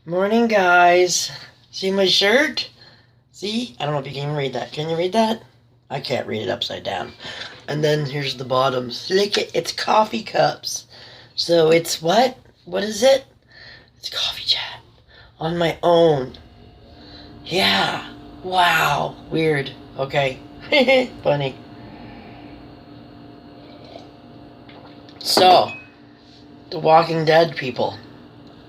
Morning, guys. See my shirt? See? I don't know if you can even read that. Can you read that? I can't read it upside down. And then here's the bottoms. Look it, it's coffee cups. So it's what? What is it? It's coffee chat. On my own. Yeah. Wow. Weird. Okay. Funny. So, The Walking Dead people.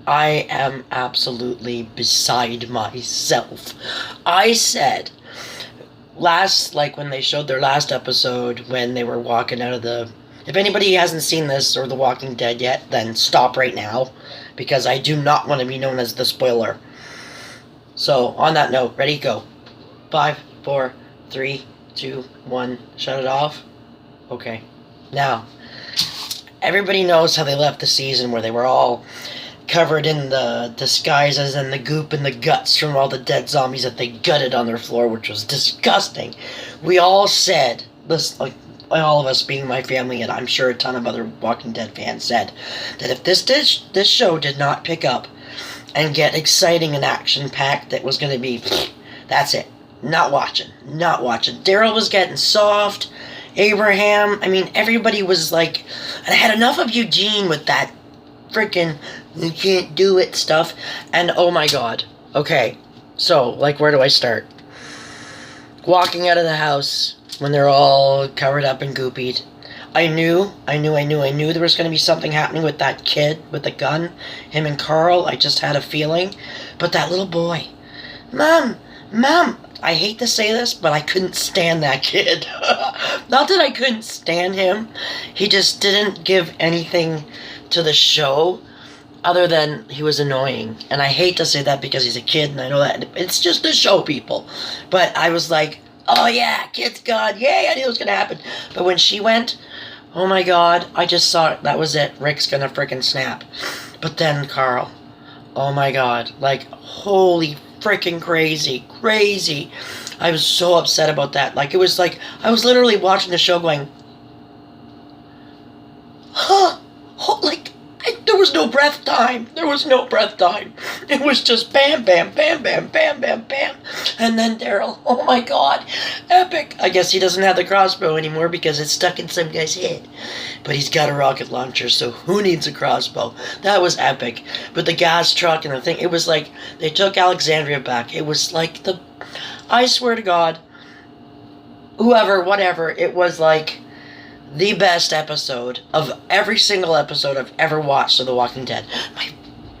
I am absolutely beside myself. I said like when they showed their last episode when they were walking out of the. If anybody hasn't seen this or The Walking Dead yet, then stop right now because I do not want to be known as the spoiler. So, on that note, ready, go. 5, 4, 3, 2, 1. Shut it off. Okay. Now, everybody knows how they left the season where they were all covered in the disguises and the goop and the guts from all the dead zombies that they gutted on their floor, which was disgusting. We all said, this, like all of us being my family, and I'm sure a ton of other Walking Dead fans said, that if this show did not pick up and get exciting and action-packed, that was going to be, that's it. Not watching. Daryl was getting soft. Abraham, I mean, everybody was like, and I had enough of Eugene with that freaking you can't do it stuff, and oh my god. Okay, so like where do I start? Walking out of the house when they're all covered up and goopied. I knew there was going to be something happening with that kid with the gun, him and Carl. I just had a feeling. But that little boy, Mom, I hate to say this, but I couldn't stand that kid. Not that I couldn't stand him. He just didn't give anything to the show other than he was annoying. And I hate to say that because he's a kid and I know that it's just the show, people. But I was like, oh yeah, kid's gone. Yay, I knew it was going to happen. But when she went, oh my god, I just saw it. That was it. Rick's going to frickin' snap. But then Carl, oh my god, like holy freaking crazy. I was so upset about that. Like, it was like, I was literally watching the show going, huh? Like, there was no breath time. It was just bam, bam, bam, bam, bam, bam, bam. And then Daryl, oh my god, epic. I guess he doesn't have the crossbow anymore because it's stuck in some guy's head. But he's got a rocket launcher, so who needs a crossbow? That was epic. But the gas truck and the thing, it was like, they took Alexandria back. It was like I swear to God, whoever, whatever, it was like the best episode of every single episode I've ever watched of The Walking Dead. My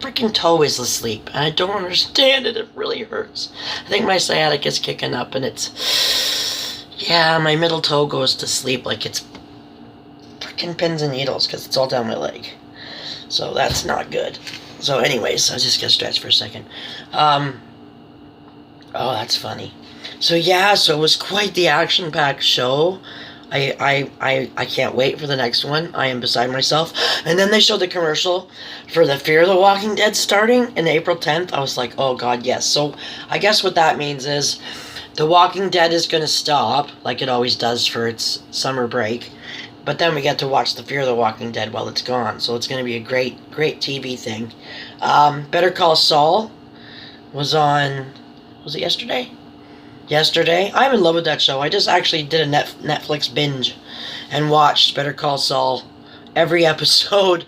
freaking toe is asleep, and I don't understand it. It really hurts. I think my sciatic is kicking up, and it's... yeah, my middle toe goes to sleep like it's freaking pins and needles, because it's all down my leg. So that's not good. So anyways, I just gotta stretch for a second. Oh, that's funny. So yeah, so it was quite the action-packed show. I can't wait for the next one. I am beside myself. And then they showed the commercial for the Fear the Walking Dead starting in April 10th. I was like, oh god, yes. So I guess what that means is The Walking Dead is going to stop, like it always does for its summer break. But then we get to watch the Fear the Walking Dead while it's gone. So it's going to be a great TV thing. Better Call Saul was on... was it yesterday? I'm in love with that show. I just actually did a Netflix binge and watched Better Call Saul every episode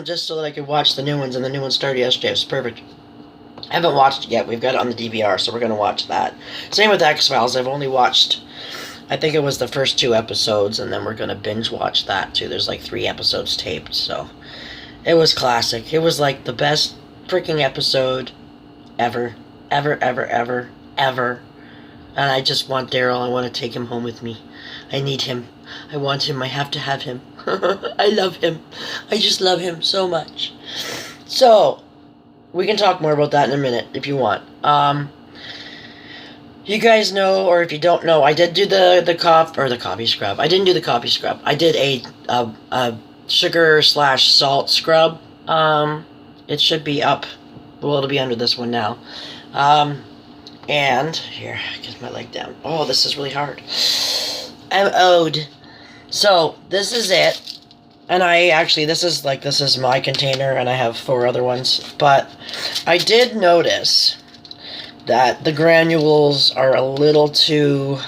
just so that I could watch the new ones, and the new one started yesterday. It was perfect. I haven't watched it yet. We've got it on the DVR, so we're going to watch that. Same with X-Files. I've only watched, I think it was the first 2 episodes, and then we're going to binge watch that too. There's like 3 episodes taped, so it was classic. It was like the best freaking episode ever. And I just want Daryl. I want to take him home with me. I need him. I want him. I have to have him. I love him. I just love him so much. So, we can talk more about that in a minute if you want. You guys know, or if you don't know, I did do the coffee scrub. I didn't do the coffee scrub. I did a sugar/salt scrub. It should be up. Well, it'll be under this one now. And, here, get my leg down. Oh, this is really hard. I'm owed. So, this is it. And I actually, this is my container, and I have 4 other ones. But I did notice that the granules are a little too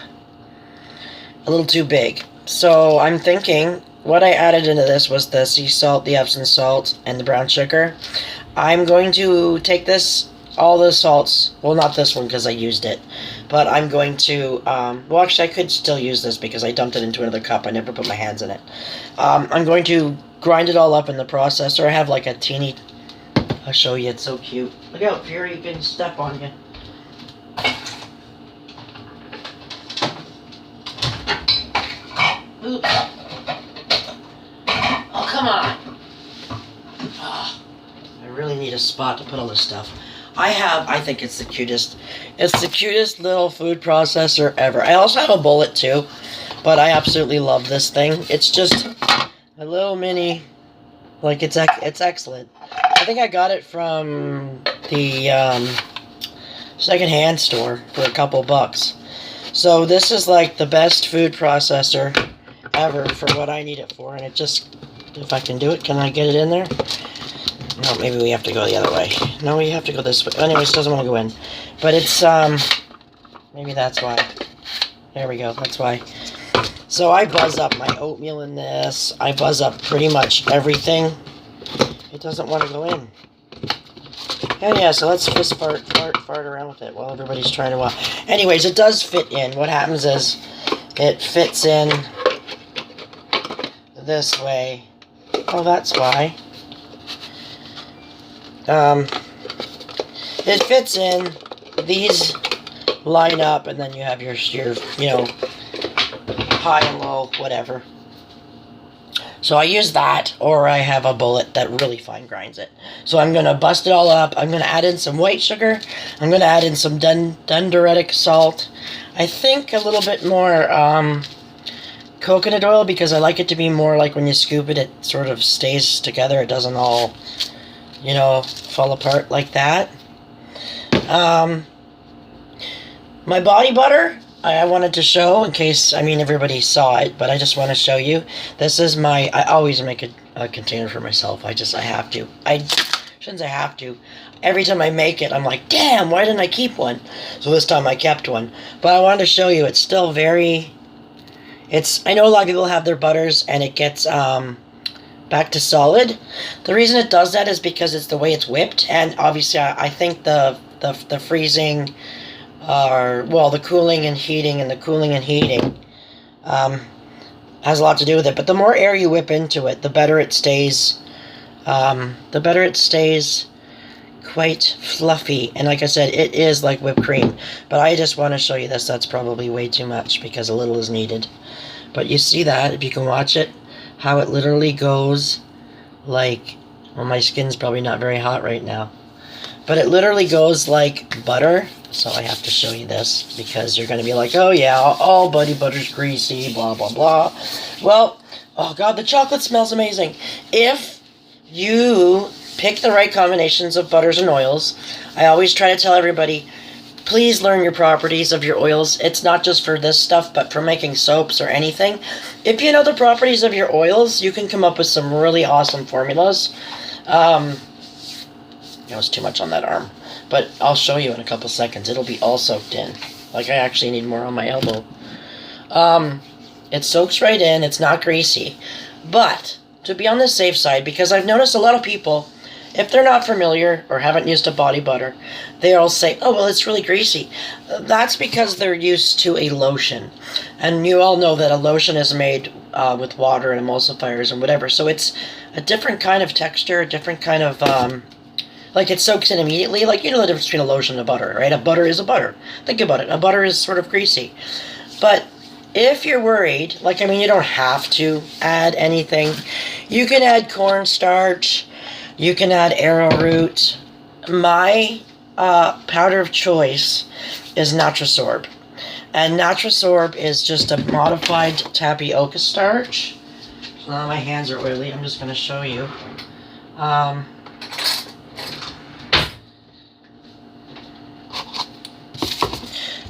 big. So I'm thinking what I added into this was the sea salt, the Epsom salt, and the brown sugar. I'm going to take this, all the salts, well, not this one because I used it, but I'm going to, well, actually I could still use this because I dumped it into another cup. I never put my hands in it. I'm going to grind it all up in the processor. I have like a teeny, I'll show you, it's so cute. Look out, Fury, you can step on you. Oops. Oh, come on. Oh, I really need a spot to put all this stuff. I think it's the cutest little food processor ever. I also have a bullet too, but I absolutely love this thing. It's just a little mini, like it's excellent. I think I got it from the secondhand store for a couple bucks. So this is like the best food processor ever for what I need it for, and it just, if I can do it, can I get it in there? No, maybe we have to go the other way. No, we have to go this way. Anyways, it doesn't want to go in. But it's, maybe that's why. There we go, that's why. So I buzz up my oatmeal in this. I buzz up pretty much everything. It doesn't want to go in. And yeah, so let's just fart around with it while everybody's trying to, anyways, it does fit in. What happens is, it fits in this way. Oh, that's why. It fits in, these line up, and then you have your you know, high and low, whatever. So I use that, or I have a bullet that really fine grinds it. So I'm going to bust it all up. I'm going to add in some white sugar. I'm going to add in some dendritic salt. I think a little bit more coconut oil, because I like it to be more like when you scoop it, it sort of stays together. It doesn't all, you know, fall apart like that. My body butter, I wanted to show, in case, I mean, everybody saw it, but I just want to show you. This is my, I always make a container for myself. I have to. I shouldn't say have to. Every time I make it, I'm like, damn, why didn't I keep one? So this time I kept one. But I wanted to show you, it's still very, I know a lot of people have their butters, and it gets, back to solid. The reason it does that is because it's the way it's whipped, and obviously I think the freezing, well, the cooling and heating, has a lot to do with it. But the more air you whip into it, the better it stays. Quite fluffy, and like I said, it is like whipped cream. But I just want to show you this. That's probably way too much because a little is needed. But you see that, if you can watch it, how it literally goes like, well, my skin's probably not very hot right now, but it literally goes like butter. So I have to show you this because you're going to be like, oh yeah, all buddy butter's greasy, blah blah blah. Well, oh god, the chocolate smells amazing. If you pick the right combinations of butters and oils, I always try to tell everybody, please learn your properties of your oils. It's not just for this stuff, but for making soaps or anything. If you know the properties of your oils, you can come up with some really awesome formulas. That was too much on that arm. But I'll show you in a couple seconds. It'll be all soaked in. Like, I actually need more on my elbow. It soaks right in. It's not greasy. But, to be on the safe side, because I've noticed a lot of people, if they're not familiar or haven't used a body butter, they'll say, oh, well, it's really greasy. That's because they're used to a lotion. And you all know that a lotion is made with water and emulsifiers and whatever. So it's a different kind of texture, a different kind of, like it soaks in immediately. Like, you know the difference between a lotion and a butter, right? A butter is a butter. Think about it. A butter is sort of greasy. But if you're worried, like, I mean, you don't have to add anything. You can add cornstarch. You can add arrowroot. My powder of choice is Natrasorb. And Natrasorb is just a modified tapioca starch. So now my hands are oily. I'm just going to show you.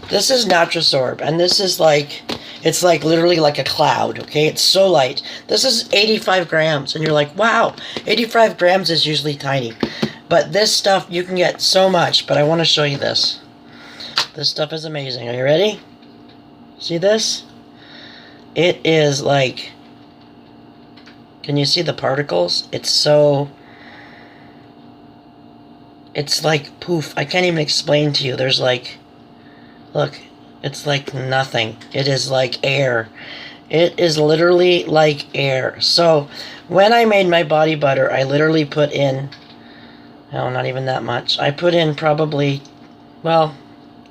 This is Natrasorb. And this is like, It's like literally like a cloud, okay? It's so light. This is 85 grams, and you're like, wow, 85 grams is usually tiny. But this stuff, you can get so much, but I want to show you this. This stuff is amazing. Are you ready? See this? It is like, can you see the particles? It's like poof. I can't even explain to you. There's like, look, it's like nothing. It is like air. It is literally like air. So when I made my body butter, I literally put in, no, not even that much. I put in probably, well,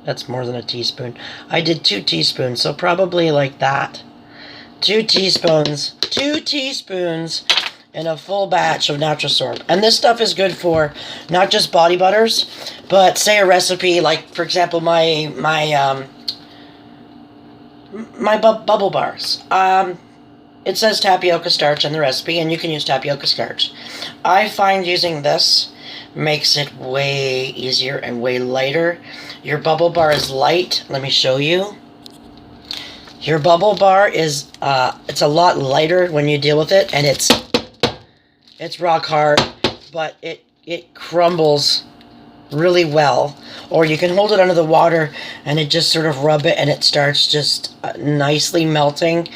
that's more than a teaspoon. I did 2 teaspoons, so probably like that. 2 teaspoons in a full batch of natural syrup. And this stuff is good for not just body butters, but say a recipe like, for example, my bubble bars. It says tapioca starch in the recipe, and you can use tapioca starch. I find using this makes it way easier and way lighter. Your bubble bar is light. Let me show you. Your bubble bar is, it's a lot lighter when you deal with it, and it's rock hard, but it crumbles really well. Or you can hold it under the water and it just sort of rub it, and it starts just nicely melting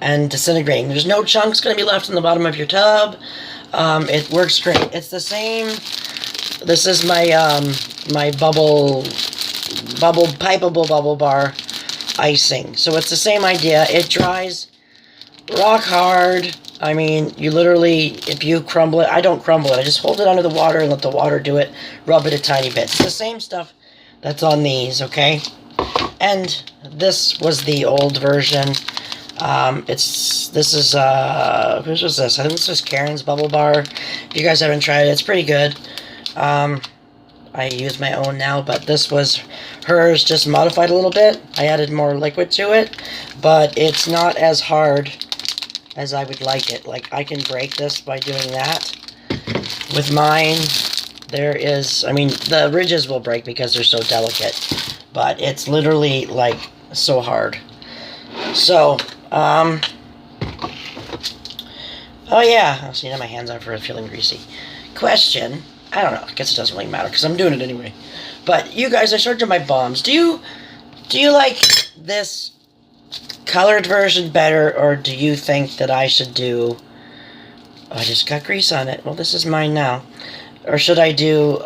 and disintegrating. There's no chunks going to be left in the bottom of your tub. It works great. It's the same. This is my my pipeable bubble bar icing. So it's the same idea. It dries rock hard. I mean, you literally, if you crumble it, I don't crumble it. I just hold it under the water and let the water do it. Rub it a tiny bit. It's the same stuff that's on these, okay? And this was the old version. This is whose was this? I think this was Karen's Bubble Bar. If you guys haven't tried it, it's pretty good. I use my own now, but this was hers, just modified a little bit. I added more liquid to it, but it's not as hard as I would like it. Like, I can break this by doing that. With mine, there is, I mean, the ridges will break because they're so delicate, but it's literally, like, so hard. So, oh yeah, see, now my hands are feeling greasy. Question, I don't know, I guess it doesn't really matter, because I'm doing it anyway. But, you guys, I showed you my bombs. Do you like this colored version better, or do you think that I should do, oh, I just got grease on it. Well, this is mine now. Or should I do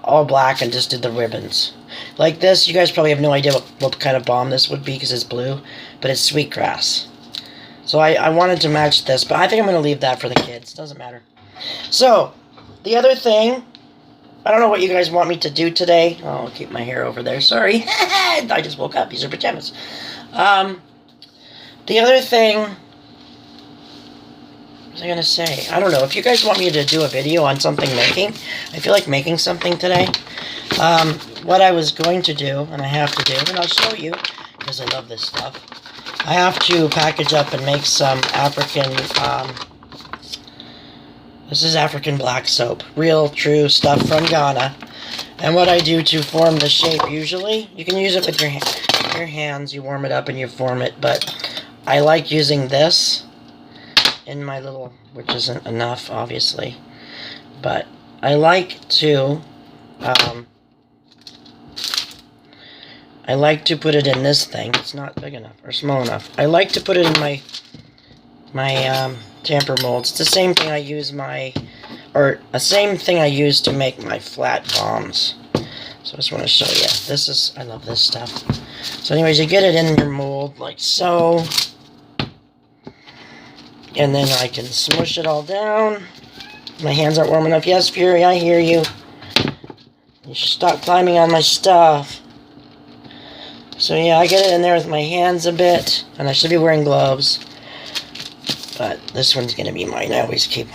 all black and just do the ribbons? Like this, you guys probably have no idea what kind of bomb this would be because it's blue, but it's sweetgrass. So I wanted to match this, but I think I'm going to leave that for the kids. Doesn't matter. So, the other thing, I don't know what you guys want me to do today. Oh, I'll keep my hair over there. Sorry. I just woke up. These are pajamas. The other thing, what was I going to say? I don't know. If you guys want me to do a video on something making, I feel like making something today. What I was going to do, and I have to do, and I'll show you, because I love this stuff. I have to package up and make some African, this is African black soap. Real, true stuff from Ghana. And what I do to form the shape, usually, you can use it with your hands, you warm it up and you form it, but I like using this in my little, which isn't enough, obviously, but I like to, put it in this thing. It's not big enough or small enough. I like to put it in my tamper molds. It's the same thing I use same thing I use to make my flat bombs. So I just want to show you. I love this stuff. So anyways, you get it in your mold like so. And then I can smush it all down. My hands aren't warm enough. Yes, Fury, I hear you. You should stop climbing on my stuff. So yeah, I get it in there with my hands a bit. And I should be wearing gloves. But this one's going to be mine. I always keep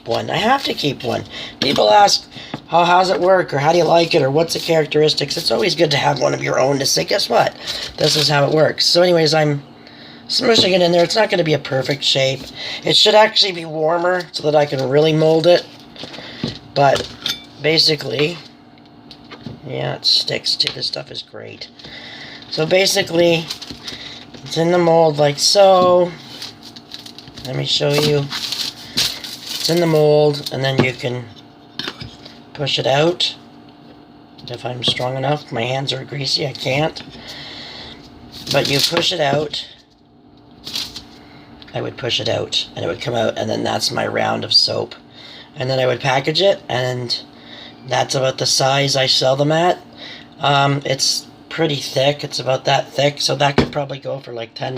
one. I have to keep one. People ask, how's it work? Or how do you like it? Or what's the characteristics? It's always good to have one of your own to say, guess what? This is how it works. So anyways, I'm smushing it in there. It's not going to be a perfect shape. It should actually be warmer so that I can really mold it. But basically, yeah, it sticks too. This stuff is great. So basically, It's in the mold like so. Let me show you. It's in the mold, and then you can push it out. If I'm strong enough. My hands are greasy, I can't. But you push it out. I would push it out, and it would come out, and then that's my round of soap. And then I would package it, and that's about the size I sell them at. It's pretty thick. It's about that thick, so that could probably go for like $10.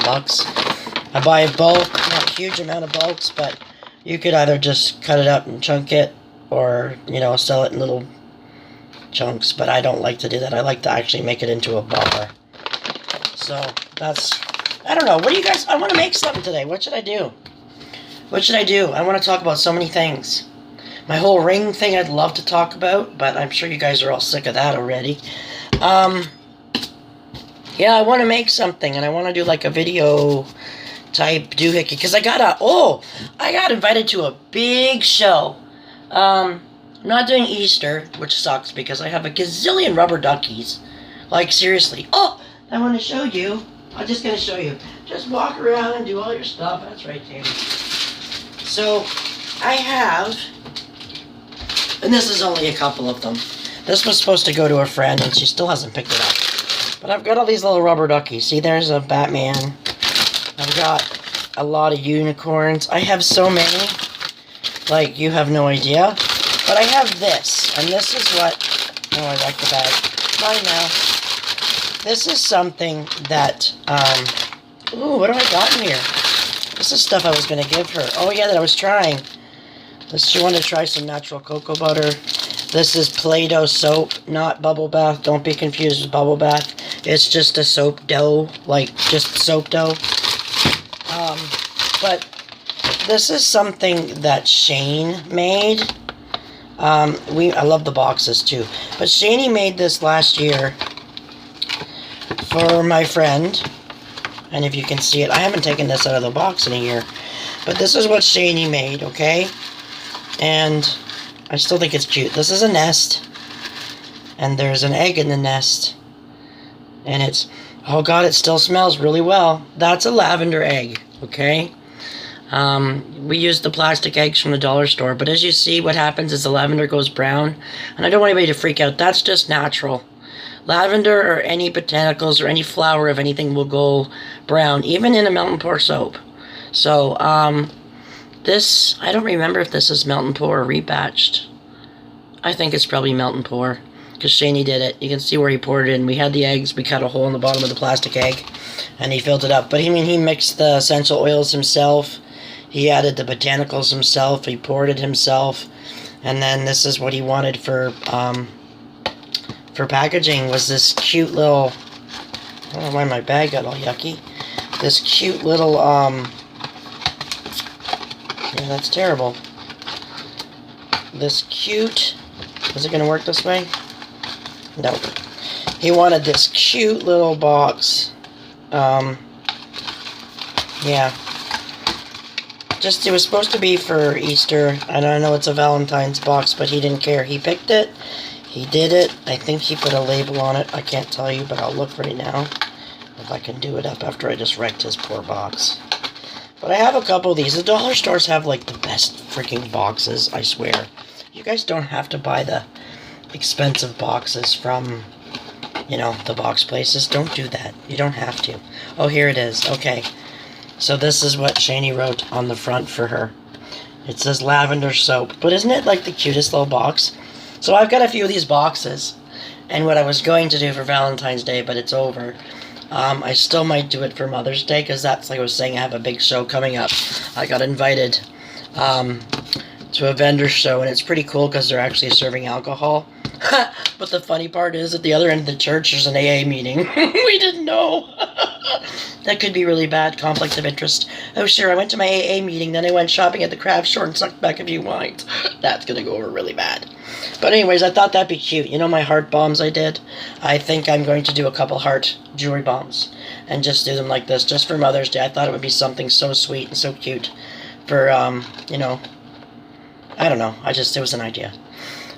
I buy a bulk, not a huge amount of bulks, but you could either just cut it up and chunk it, or, you know, sell it in little chunks, but I don't like to do that. I like to actually make it into a bar. So, that's, I don't know, what do you guys, I want to make something today. What should I do? What should I do? I want to talk about so many things. My whole ring thing I'd love to talk about, but I'm sure you guys are all sick of that already. Yeah, I want to make something, and I want to do like a video type doohickey, because I got invited to a big show. I'm not doing Easter, which sucks, because I have a gazillion rubber duckies. Like, seriously. Oh, I want to show you. I'm just going to show you. Just walk around and do all your stuff. That's right, Tammy. So, I have, and this is only a couple of them. This was supposed to go to a friend, and she still hasn't picked it up. But I've got all these little rubber duckies. See, there's a Batman. I've got a lot of unicorns. I have so many. Like, you have no idea. But I have this. And this is what... Oh, I like the bag. Mine now. This is something that... Ooh, what have I got in here? This is stuff I was going to give her. Oh, yeah, that I was trying. She wanted to try some natural cocoa butter. This is Play-Doh soap, not bubble bath. Don't be confused with bubble bath. It's just a soap dough, like just soap dough. But this is something that Shane made. I love the boxes too. But Shane made this last year for my friend. And if you can see it, I haven't taken this out of the box in a year. But this is what Shane made, okay? And I still think it's cute. This is a nest. And there's an egg in the nest. And it's, oh god, it still smells really well. That's a lavender egg, okay? We use the plastic eggs from the dollar store, but as you see, what happens is the lavender goes brown. And I don't want anybody to freak out. That's just natural. Lavender or any botanicals or any flower of anything will go brown, even in a melt and pour soap. So, this, I don't remember if this is melt and pour or rebatched. I think it's probably melt and pour, because Shaney did it. You can see where he poured it in. We had the eggs, we cut a hole in the bottom of the plastic egg, and he filled it up. But he mixed the essential oils himself. He added the botanicals himself. He poured it himself. And then this is what he wanted for packaging, was this cute little, I don't know why my bag got all yucky. This cute little, yeah, that's terrible. This cute, is it going to work this way? No. He wanted this cute little box. Yeah. Just, it was supposed to be for Easter, and I know it's a Valentine's box, but he didn't care. He picked it. He did it. I think he put a label on it. I can't tell you, but I'll look right now if I can do it up after I just wrecked his poor box. But I have a couple of these. The dollar stores have, like, the best freaking boxes, I swear. You guys don't have to buy the expensive boxes from, you know, the box places. Don't do that. You don't have to. Oh, here it is. Okay. So this is what Shani wrote on the front for her. It says lavender soap. But isn't it, like, the cutest little box? So I've got a few of these boxes. And what I was going to do for Valentine's Day, but it's over. I still might do it for Mother's Day, because that's, like I was saying, I have a big show coming up. I got invited to a vendor show, and it's pretty cool because they're actually serving alcohol. But the funny part is, at the other end of the church, there's an AA meeting. We didn't know. That could be really bad. Conflict of interest. Oh, sure, I went to my AA meeting, then I went shopping at the craft store and sucked back a few wines. That's going to go over really bad. But anyways, I thought that'd be cute. You know my heart bombs I did? I think I'm going to do a couple heart jewelry bombs. And just do them like this, just for Mother's Day. I thought it would be something so sweet and so cute for, you know, I don't know. It was an idea.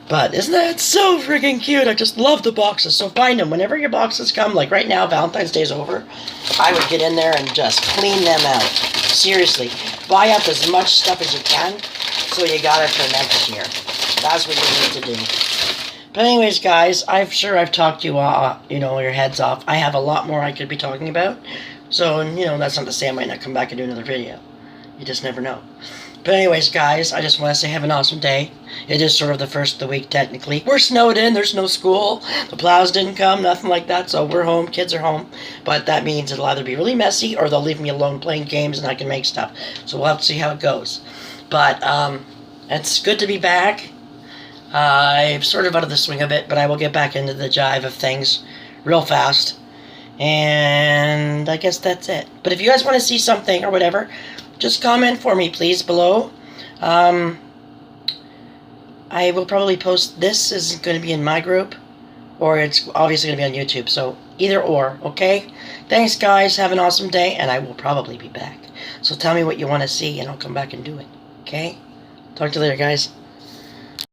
But isn't that so freaking cute? I just love the boxes. So find them. Whenever your boxes come, like right now, Valentine's Day's over, I would get in there and just clean them out. Seriously. Buy up as much stuff as you can, so you got it for next year. That's what you need to do. But anyways, guys, I'm sure I've talked you, your heads off. I have a lot more I could be talking about. So, that's not to say I might not come back and do another video. You just never know. But anyways, guys, I just want to say have an awesome day. It is sort of the first of the week, technically. We're snowed in. There's no school. The plows didn't come, nothing like that. So we're home. Kids are home. But that means it'll either be really messy or they'll leave me alone playing games and I can make stuff. So we'll have to see how it goes. But it's good to be back. I'm sort of out of the swing of it, but I will get back into the jive of things real fast. And I guess that's it. But if you guys want to see something or whatever, just comment for me, please, below. I will probably post this. Is going to be in my group, or it's obviously going to be on YouTube. So either or, okay? Thanks, guys. Have an awesome day, and I will probably be back. So tell me what you want to see, and I'll come back and do it, okay? Talk to you later, guys.